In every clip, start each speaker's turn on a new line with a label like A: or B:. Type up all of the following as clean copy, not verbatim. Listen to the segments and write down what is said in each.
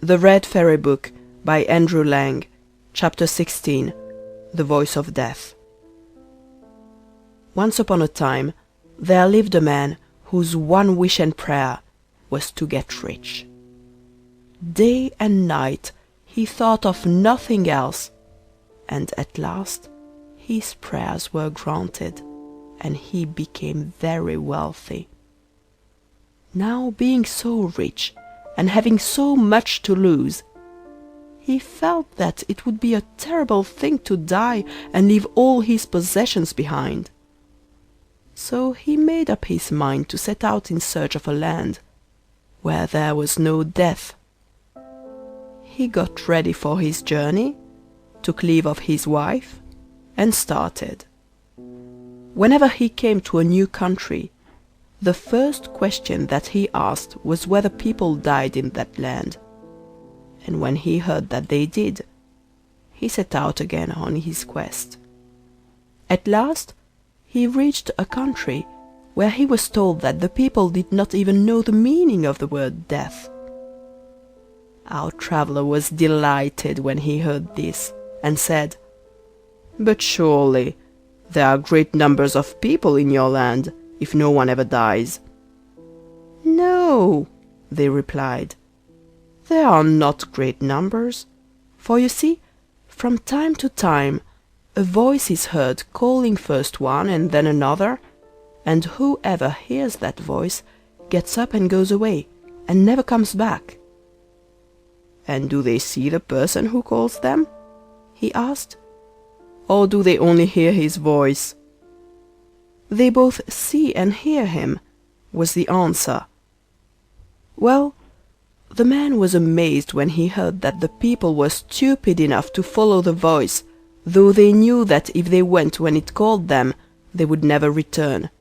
A: The Red Fairy Book by Andrew Lang. Chapter 16. The Voice of Death. Once upon a time there lived a man whose one wish and prayer was to get rich. Day and night he thought of nothing else, and at last his prayers were granted, and he became very wealthy. Now, being so rich and having so much to lose, he felt that it would be a terrible thing to die and leave all his possessions behind. So he made up his mind to set out in search of a land where there was no death. He got ready for his journey, took leave of his wife, and started. Whenever he came to a new country, the first question that he asked was whether people died in that land, and when he heard that they did, he set out again on his quest. At last he reached a country where he was told that the people did not even know the meaning of the word death. Our traveller was delighted when he heard this, and said, "But surely there are great numbers of people in your land, if no one ever dies." "No," they replied, "there are not great numbers, for you see, from time to time a voice is heard calling first one and then another, and whoever hears that voice gets up and goes away, and never comes back." "And do they see the person who calls them?" he asked, "or do they only hear his voice?" "They both see and hear him," was the answer. Well, the man was amazed when he heard that the people were stupid enough to follow the voice, though they knew that if they went when it called them, they would never return.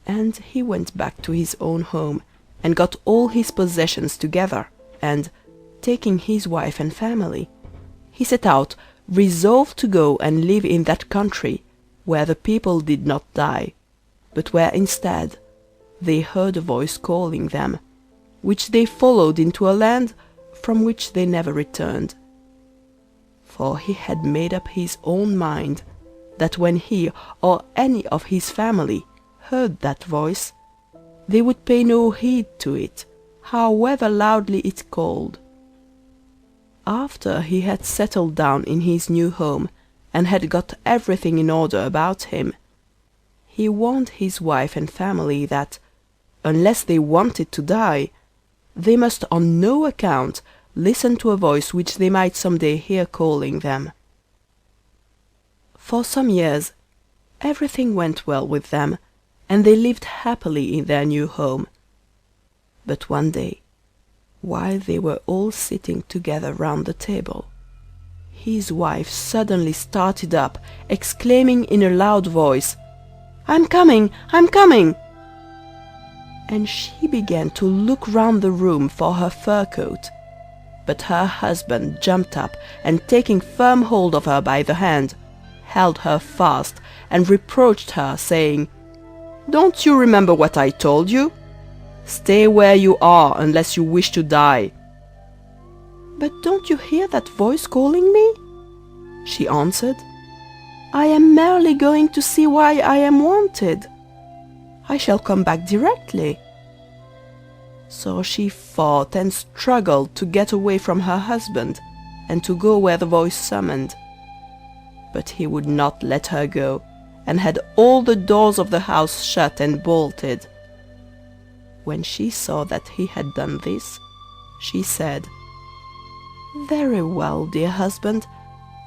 A: And he went back to his own home and got all his possessions together, and, taking his wife and family, he set out, resolved to go and live in that country where the people did not die, but where instead they heard a voice calling them, which they followed into a land from which they never returned. For he had made up his own mind that when he or any of his family heard that voice, they would pay no heed to it, however loudly it called. After he had settled down in his new home and had got everything in order about him, he warned his wife and family that, unless they wanted to die, they must on no account listen to a voice which they might some day hear calling them. For some years everything went well with them, and they lived happily in their new home. But one day, while they were all sitting together round the table, his wife suddenly started up, exclaiming in a loud voice, "I'm coming! I'm coming!" And she began to look round the room for her fur coat, but her husband jumped up and, taking firm hold of her by the hand, held her fast and reproached her, saying, "Don't you remember what I told you? Stay where you are unless you wish to die." "But don't you hear that voice calling me?" she answered. "I am merely going to see why I am wanted. I shall come back directly." So she fought and struggled to get away from her husband and to go where the voice summoned. But he would not let her go, and had all the doors of the house shut and bolted. When she saw that he had done this, she said, "Very well, dear husband,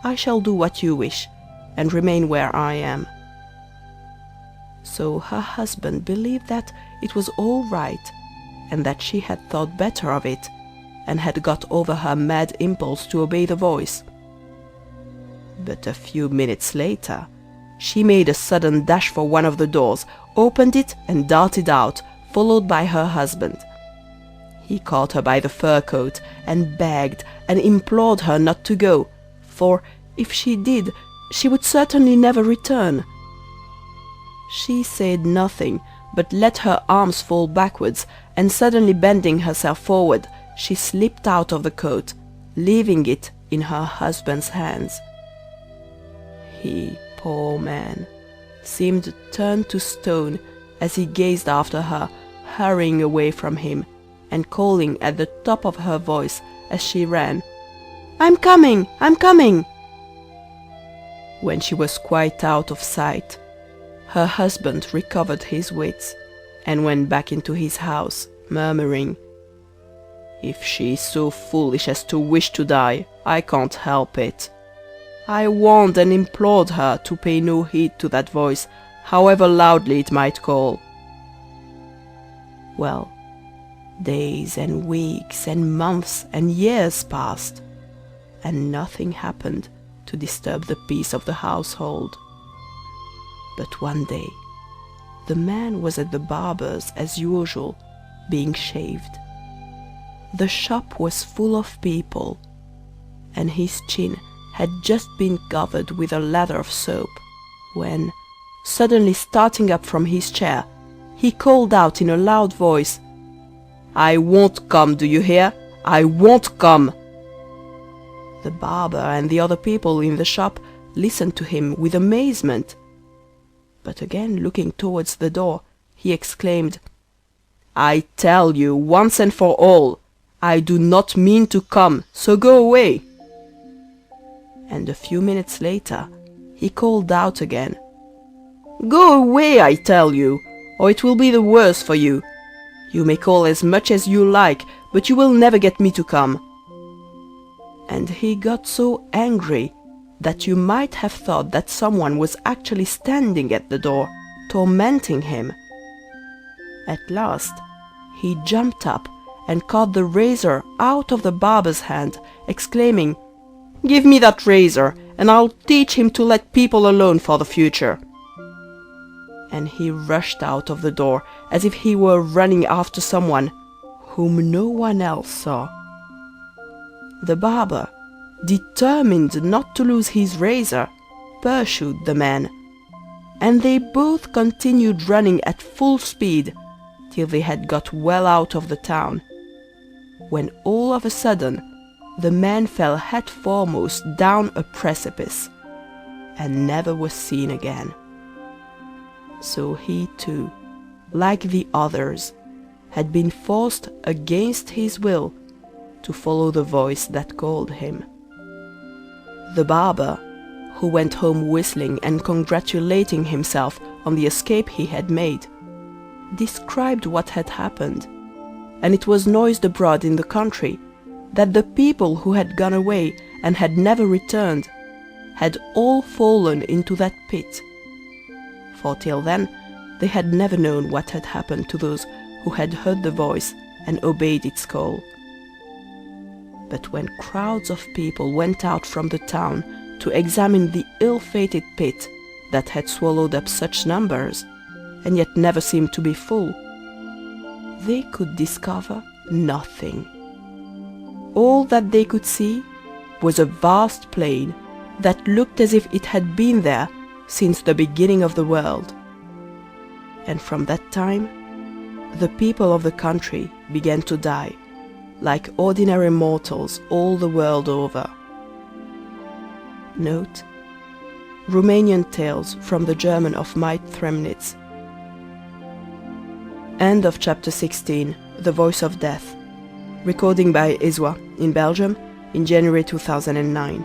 A: I shall do what you wish, and remain where I am." So her husband believed that it was all right, and that she had thought better of it, and had got over her mad impulse to obey the voice. But a few minutes later she made a sudden dash for one of the doors, opened it, and darted out, followed by her husband. He caught her by the fur coat and begged and implored her not to go, for if she did, she would certainly never return. She said nothing, but let her arms fall backwards, and suddenly bending herself forward, she slipped out of the coat, leaving it in her husband's hands. He, poor man, seemed turned to stone as he gazed after her, hurrying away from him, and calling at the top of her voice as she ran, "I'm coming! I'm coming!" When she was quite out of sight, her husband recovered his wits and went back into his house, murmuring, "If she is so foolish as to wish to die, I can't help it. I warned and implored her to pay no heed to that voice, however loudly it might call." Well, days and weeks and months and years passed, and nothing happened to disturb the peace of the household. But one day the man was at the barber's as usual, being shaved. The shop was full of people, and his chin had just been covered with a lather of soap, when, suddenly starting up from his chair, he called out in a loud voice, "I won't come, do you hear? I won't come!" The barber and the other people in the shop listened to him with amazement, but again looking towards the door, he exclaimed, "I tell you once and for all, I do not mean to come, so go away." And a few minutes later he called out again, "Go away, I tell you, or it will be the worse for you. You may call as much as you like, but you will never get me to come." And he got so angry that you might have thought that someone was actually standing at the door, tormenting him. At last he jumped up and caught the razor out of the barber's hand, exclaiming, "Give me that razor, and I'll teach him to let people alone for the future." And he rushed out of the door as if he were running after someone whom no one else saw. The barber, determined not to lose his razor, pursued the man, and they both continued running at full speed till they had got well out of the town, when all of a sudden the man fell head foremost down a precipice, and never was seen again. So he too, like the others, had been forced against his will to follow the voice that called him. The barber, who went home whistling and congratulating himself on the escape he had made, described what had happened, and it was noised abroad in the country that the people who had gone away and had never returned had all fallen into that pit, for till then they had never known what had happened to those who had heard the voice and obeyed its call. But when crowds of people went out from the town to examine the ill-fated pit that had swallowed up such numbers, and yet never seemed to be full, they could discover nothing. All that they could see was a vast plain that looked as if it had been there since the beginning of the world. And from that time, the people of the country began to die, like ordinary mortals all the world over. Note: Romanian tales from the German of Mait Thremnitz. End of chapter 16, The Voice of Death. Recording by Ezwa in Belgium in January 2009.